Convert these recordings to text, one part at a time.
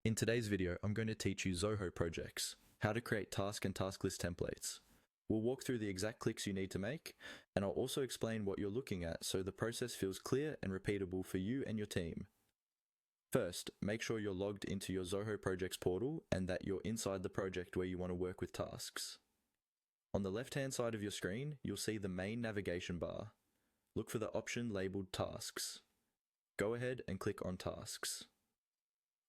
In today's video, I'm going to teach you Zoho Projects, how to create task and task list templates. We'll walk through the exact clicks you need to make, and I'll also explain what you're looking at so the process feels clear and repeatable for you and your team. First, make sure you're logged into your Zoho Projects portal and that you're inside the project where you want to work with tasks. On the left-hand side of your screen, you'll see the main navigation bar. Look for the option labeled Tasks. Go ahead and click on Tasks.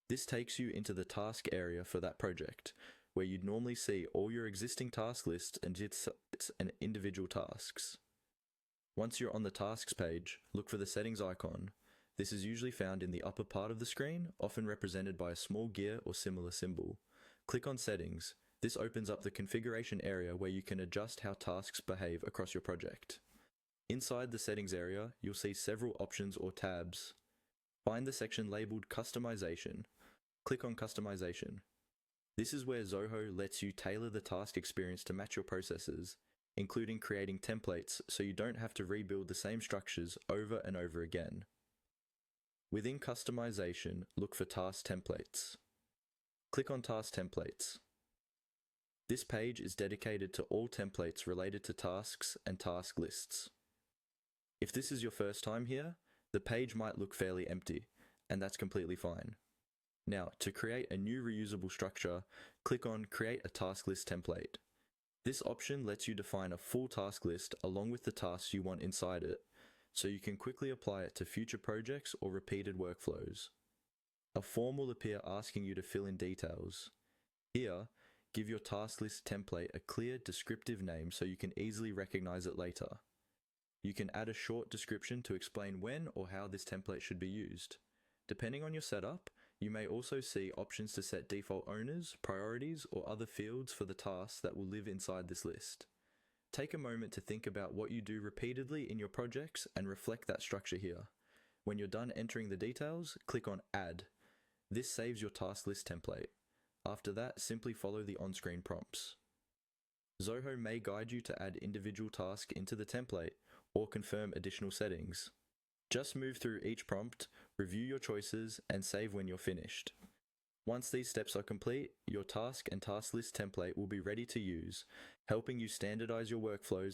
This takes you into the task area for that project, where you'd normally see all your existing task lists and individual tasks. Once you're on the tasks page, look for the settings icon. This is usually found in the upper part of the screen, often represented by a small gear or similar symbol. Click on Settings. This opens up the configuration area where you can adjust how tasks behave across your project. Inside the settings area, you'll see several options or tabs. Find the section labeled Customization. Click on Customization. This is where Zoho lets you tailor the task experience to match your processes, including creating templates so you don't have to rebuild the same structures over and over again. Within Customization, look for Task Templates. Click on Task Templates. This page is dedicated to all templates related to tasks and task lists. If this is your first time here, the page might look fairly empty, and that's completely fine. Now, to create a new reusable structure, click on Create a Task List Template. This option lets you define a full task list along with the tasks you want inside it, so you can quickly apply it to future projects or repeated workflows. A form will appear asking you to fill in details. Here, give your task list template a clear, descriptive name so you can easily recognize it later. You can add a short description to explain when or how this template should be used. Depending on your setup, you may also see options to set default owners, priorities, or other fields for the tasks that will live inside this list. Take a moment to think about what you do repeatedly in your projects and reflect that structure here. When you're done entering the details, click on Add. This saves your task list template. After that, simply follow the on-screen prompts. Zoho may guide you to add individual tasks into the template or confirm additional settings. Just move through each prompt, review your choices, and save when you're finished. Once these steps are complete, your task and task list template will be ready to use, helping you standardize your workflows